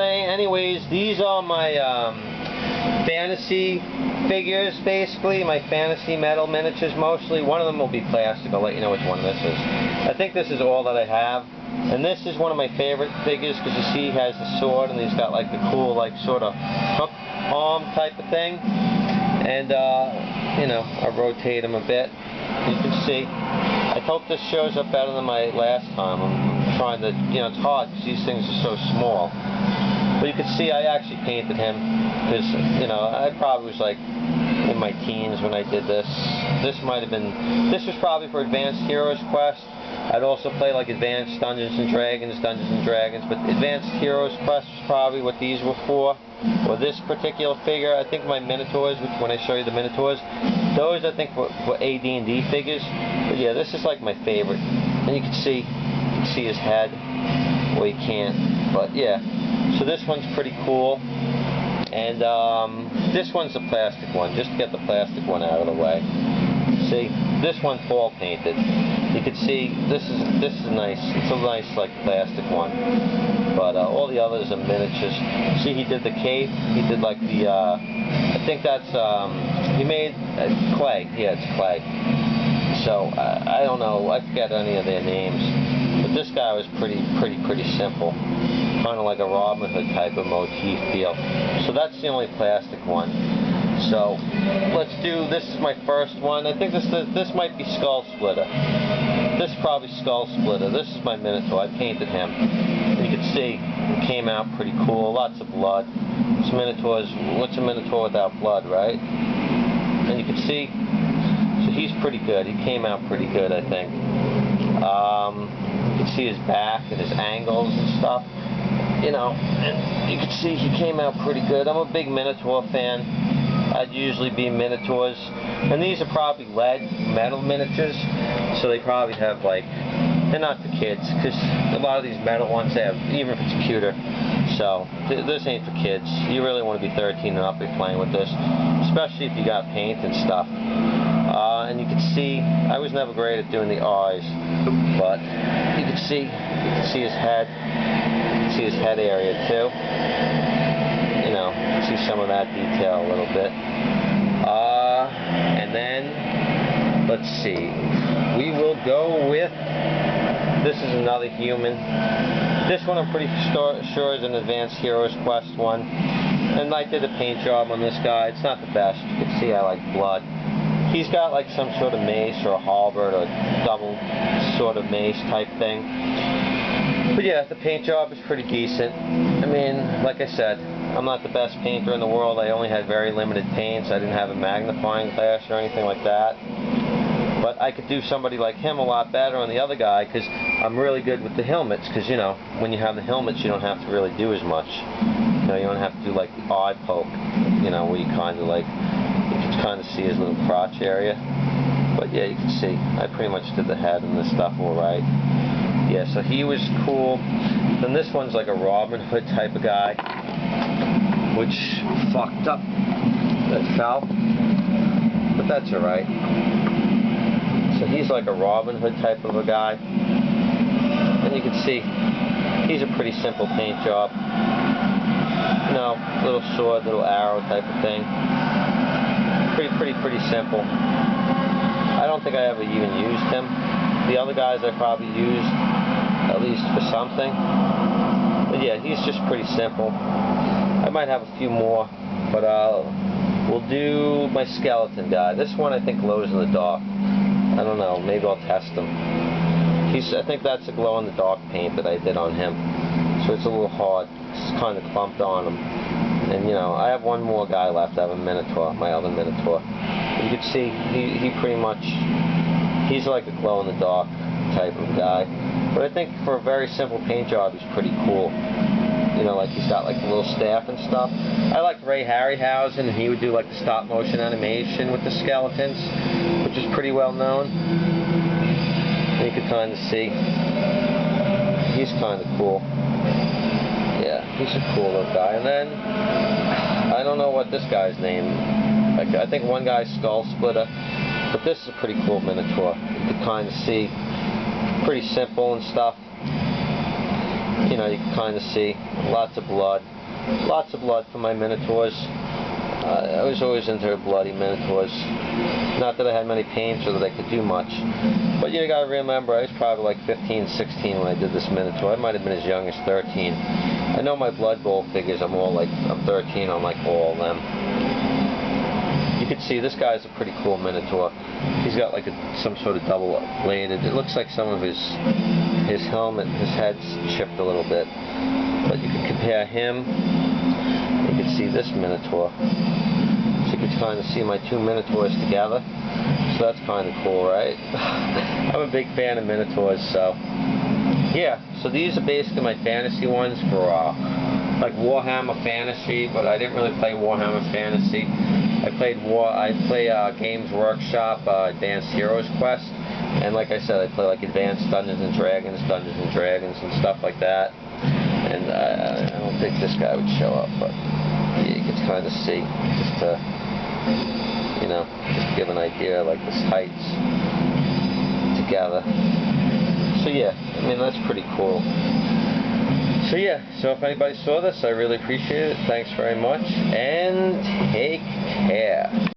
anyways, these are my fantasy figures, basically. My fantasy metal miniatures, mostly. One of them will be plastic. I'll let you know which one this is. I think this is all that I have. And this is one of my favorite figures, because you see he has the sword, and he's got like the cool, like, sort of hook arm type of thing. And, you know, I rotate him a bit. You can see. I hope this shows up better than my last time. I'm trying to, you know, it's hard because these things are so small. But you can see I actually painted him because, you know, I probably was like in my teens when I did this. This was probably for Advanced Heroes Quest. I'd also play like Advanced Dungeons and Dragons, but Advanced Heroes Quest was probably what these were for. Or this particular figure, I think my Minotaurs, which when I show you the Minotaurs, those I think were AD&D figures. But yeah, this is like my favorite. And you can see his head. Well, you can't, but yeah. So this one's pretty cool. And this one's a plastic one, just to get the plastic one out of the way. See, this one's fall painted. You can see this is nice. It's a nice like plastic one. But all the others are miniatures. See, he did the cape. He did like the I think that's he made clay. Yeah, it's clay. So I don't know. I forget any of their names. But this guy was pretty simple. Kind of like a Robin Hood type of motif feel. So that's the only plastic one. So let's do, this is my first one. I think this might be Skull Splitter. This is probably Skull Splitter. This is my Minotaur. I painted him. And you can see it came out pretty cool. Lots of blood. This Minotaur's, what's a Minotaur without blood, right? And you can see, so he's pretty good. He came out pretty good, I think. You can see his back and his angles and stuff. You know, and you can see he came out pretty good. I'm a big Minotaur fan. I'd usually be Minotaurs. And these are probably lead metal miniatures, so they probably have like, they're not for kids, because a lot of these metal ones they have, even if it's pewter. So this ain't for kids. You really want to be 13 and up if you're playing with this, especially if you got paint and stuff. And you can see, I was never great at doing the eyes, but you can see his head. You can see his head area too. You know, see some of that detail a little bit. And then, let's see, we will go with, this is another human. This one I'm pretty sure is an Advanced Heroes Quest one. And I did a paint job on this guy. It's not the best. You can see I like blood. He's got like some sort of mace or a halberd or a double sort of mace type thing. But yeah, the paint job is pretty decent. I mean, like I said, I'm not the best painter in the world. I only had very limited paints. I didn't have a magnifying glass or anything like that. But I could do somebody like him a lot better on the other guy, because I'm really good with the helmets. Because, you know, when you have the helmets, you don't have to really do as much. You know, you don't have to do like the eye poke, you know, where you kind of like, you can kind of see his little crotch area. But yeah, you can see, I pretty much did the head and this stuff alright. Yeah, so he was cool. Then this one's like a Robin Hood type of guy, which fucked up. That fell. But that's alright. So he's like a Robin Hood type of a guy. And you can see, he's a pretty simple paint job. You know, little sword, little arrow type of thing. Pretty simple. I don't think I ever even used him. The other guys I probably used, at least for something. But yeah, he's just pretty simple. I might have a few more, but we'll do my skeleton guy. This one I think glows in the dark. I don't know, maybe I'll test him. I think that's a glow in the dark paint that I did on him. So it's a little hard. It's kind of clumped on him. And you know, I have one more guy left. I have a Minotaur, my other Minotaur. You can see he pretty much, he's like a glow in the dark type of guy. But I think for a very simple paint job, he's pretty cool. You know, like he's got like the little staff and stuff. I liked Ray Harryhausen, and he would do like the stop motion animation with the skeletons, which is pretty well known. And you can kind of see he's kind of cool. Yeah, he's a cool little guy. And then I don't know what this guy's name. I think one guy's Skull Splitter, but this is a pretty cool Minotaur. You can kind of see, pretty simple and stuff. you know, you can kind of see lots of blood for my Minotaurs. I was always into bloody Minotaurs. Not that I had many paints or that I could do much. But you gotta remember, I was probably like 15, 16 when I did this Minotaur. I might have been as young as 13. I know my Blood Bowl figures, I'm 13 on like all of them. You can see this guy's a pretty cool Minotaur. He's got like some sort of double bladed. It looks like some of his helmet, his head's chipped a little bit. But you can compare him. You can see this Minotaur. So you can kind of see my two Minotaurs together. So that's kind of cool, right? I'm a big fan of Minotaurs, so yeah. So these are basically my fantasy ones for like Warhammer Fantasy, but I didn't really play Warhammer Fantasy. I play Games Workshop Advanced HeroQuest, and like I said, I play like Advanced Dungeons and Dragons, and stuff like that. And I don't think this guy would show up, but you can kind of see, just to, you know, just give an idea, like this heights together. So yeah, I mean, that's pretty cool. So yeah, so if anybody saw this, I really appreciate it. Thanks very much, and take care.